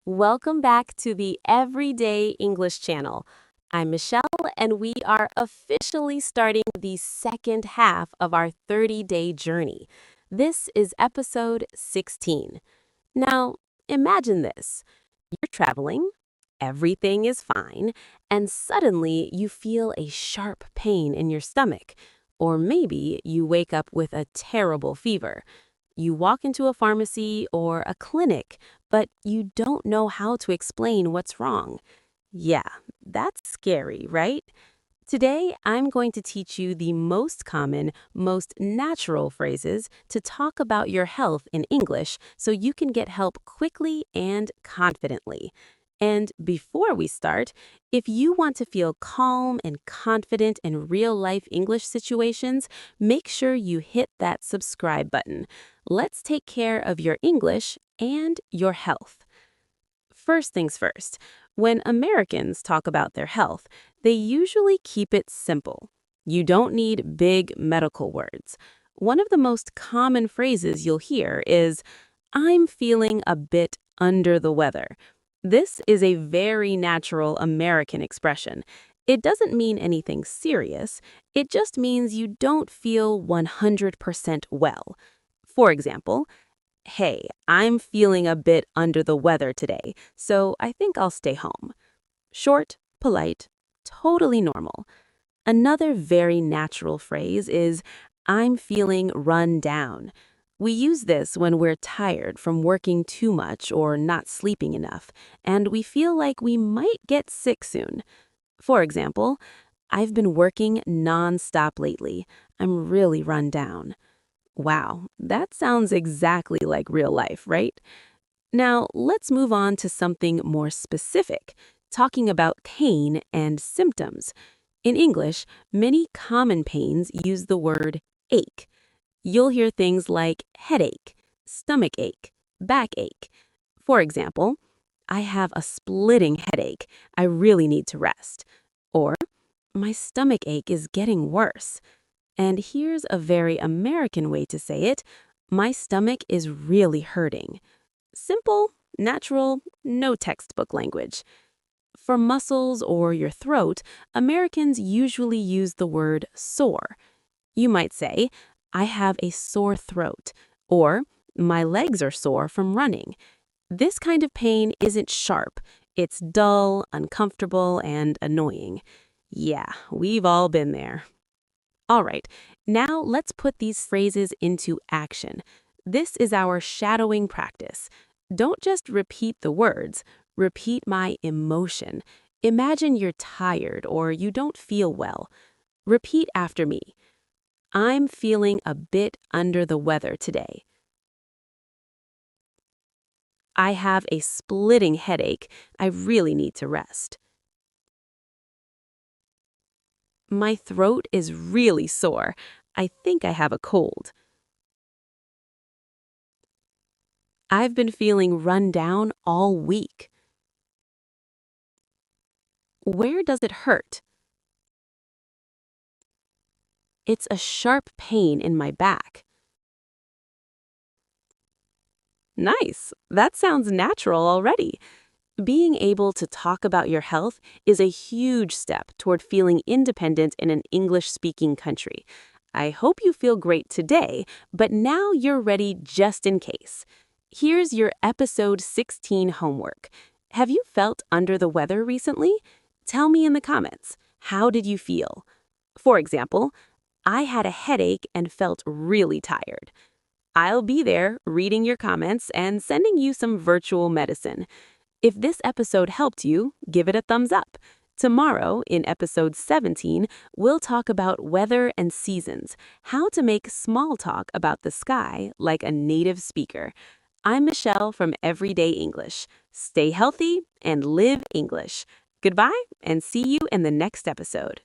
Welcome back to the Everyday English channel. I'm Michelle, and we are officially starting the second half of our 30-day journey. This is episode 16. Now, imagine this. You're traveling, everything is fine, and suddenly you feel a sharp pain in your stomach. Or maybe you wake up with a terrible fever. You walk into a pharmacy or a clinic, but you don't know how to explain what's wrong. Yeah, that's scary, right? Today, I'm going to teach you the most common, most natural phrases to talk about your health in English so you can get help quickly and confidently. And before we start, if you want to feel calm and confident in real-life English situations, make sure you hit that subscribe button. Let's take care of your English and your health. First things first, when Americans talk about their health, they usually keep it simple. You don't need big medical words. One of the most common phrases you'll hear is, I'm feeling a bit under the weather. This is a very natural American expression. It doesn't mean anything serious. It just means you don't feel 100% well. For example, hey, I'm feeling a bit under the weather today, so I think I'll stay home. Short, polite, totally normal. Another very natural phrase is, I'm feeling run down. We use this when we're tired from working too much or not sleeping enough, and we feel like we might get sick soon. For example, I've been working non-stop lately. I'm really run down. Wow, that sounds exactly like real life, right? Now, let's move on to something more specific, talking about pain and symptoms. In English, many common pains use the word ache. You'll hear things like headache, stomach ache, backache. For example, I have a splitting headache. I really need to rest. Or, my stomach ache is getting worse. And here's a very American way to say it. My stomach is really hurting. Simple, natural, no textbook language. For muscles or your throat, Americans usually use the word sore. You might say, I have a sore throat, or my legs are sore from running. This kind of pain isn't sharp. It's dull, uncomfortable, and annoying. Yeah, we've all been there. All right, now let's put these phrases into action. This is our shadowing practice. Don't just repeat the words, repeat my emotion. Imagine you're tired or you don't feel well. Repeat after me. I'm feeling a bit under the weather today. I have a splitting headache. I really need to rest. My throat is really sore. I think I have a cold. I've been feeling run down all week. Where does it hurt? It's a sharp pain in my back. Nice. That sounds natural already. Being able to talk about your health is a huge step toward feeling independent in an English-speaking country. I hope you feel great today, but now you're ready just in case. Here's your episode 16 homework. Have you felt under the weather recently? Tell me in the comments. How did you feel? For example, I had a headache and felt really tired. I'll be there reading your comments and sending you some virtual medicine. If this episode helped you, give it a thumbs up. Tomorrow, in episode 17, we'll talk about weather and seasons, how to make small talk about the sky like a native speaker. I'm Michelle from Everyday English. Stay healthy and live English. Goodbye, and see you in the next episode.